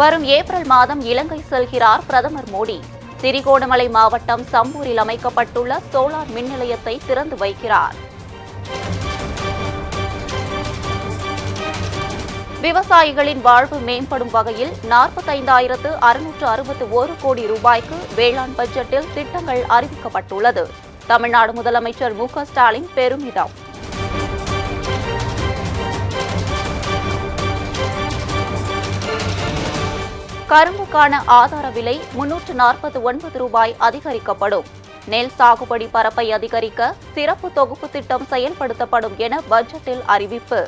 வரும் ஏப்ரல் மாதம் இலங்கை செல்கிறார் பிரதமர் மோடி. திரிகோணமலை மாவட்டம் சம்பூரில் அமைக்கப்பட்டுள்ள சோலார் மின் நிலையத்தை திறந்து வைக்கிறார். விவசாயிகளின் வாழ்வு மேம்படும் வகையில் 45,661 கோடி ரூபாய்க்கு வேளாண் பட்ஜெட்டில் திட்டங்கள் அறிவிக்கப்பட்டுள்ளது. தமிழ்நாடு முதலமைச்சர் மு க ஸ்டாலின் பெருமிதம். கரும்புக்கான ஆதார விலை 349 ரூபாய் அதிகரிக்கப்படும். நெல் சாகுபடி பரப்பை அதிகரிக்க சிறப்பு தொகுப்பு திட்டம் செயல்படுத்தப்படும் என பட்ஜெட்டில் அறிவிப்பு.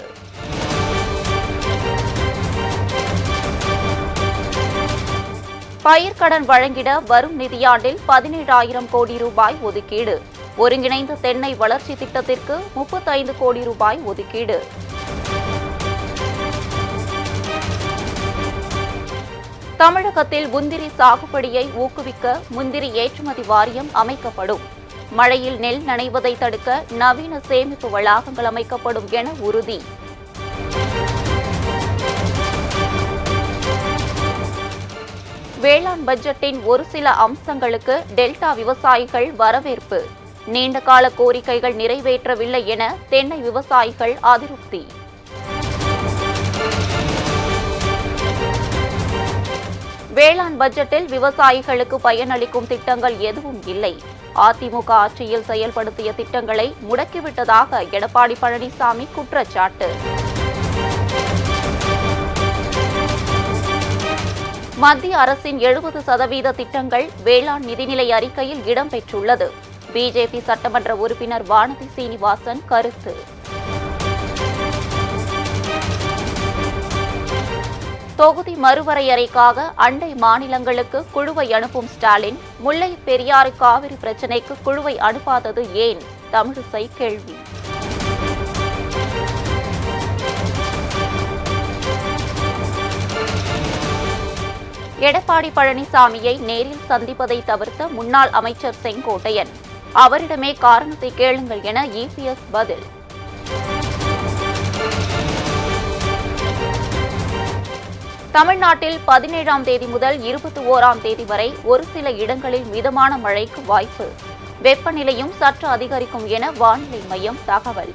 பயிர்க்கடன் வழங்கிட வரும் நிதியாண்டில் 17,000 கோடி ரூபாய் ஒதுக்கீடு. ஒருங்கிணைந்த தென்னை வளர்ச்சி திட்டத்திற்கு 35 கோடி ரூபாய் ஒதுக்கீடு. தமிழகத்தில் முந்திரி சாகுபடியை ஊக்குவிக்க முந்திரி ஏற்றுமதி வாரியம் அமைக்கப்படும். மழையில் நெல் நனைவதை தடுக்க நவீன சேமிப்பு வளாகங்கள் அமைக்கப்படும் என உறுதி. வேளாண் பட்ஜெட்டின் ஒரு சில அம்சங்களுக்கு டெல்டா விவசாயிகள் வரவேற்பு. நீண்டகால கோரிக்கைகள் நிறைவேற்றவில்லை என தென்னை விவசாயிகள் அதிருப்தி. வேளாண் பட்ஜெட்டில் விவசாயிகளுக்கு பயனளிக்கும் திட்டங்கள் எதுவும் இல்லை. அதிமுக ஆட்சியில் செயல்படுத்திய திட்டங்களை முடக்கிவிட்டதாக எடப்பாடி பழனிசாமி குற்றச்சாட்டு. மத்திய அரசின் 70% திட்டங்கள் வேளாண் நிதிநிலை அறிக்கையில் இடம்பெற்றுள்ளது. பிஜேபி சட்டமன்ற உறுப்பினர் வானதி சீனிவாசன் கருத்து. தொகுதி மறுவரையறைக்காக அண்டை மாநிலங்களுக்கு குழுவை அனுப்பும் ஸ்டாலின், முல்லை பெரியாறு காவிரி பிரச்சினைக்கு குழுவை அனுப்பாதது ஏன்? தமிழிசை கேள்வி. எடப்பாடி பழனிசாமியை நேரில் சந்திப்பதை தவிர்த்த முன்னாள் அமைச்சர் செங்கோட்டையன், அவரிடமே காரணத்தை கேளுங்கள் என இபிஎஸ் பதில். தமிழ்நாட்டில் 17ஆம் தேதி முதல் 21ஆம் தேதி வரை ஒரு சில இடங்களில் மிதமான மழைக்கு வாய்ப்பு. வெப்பநிலையும் சற்று அதிகரிக்கும் என வானிலை மையம் தகவல்.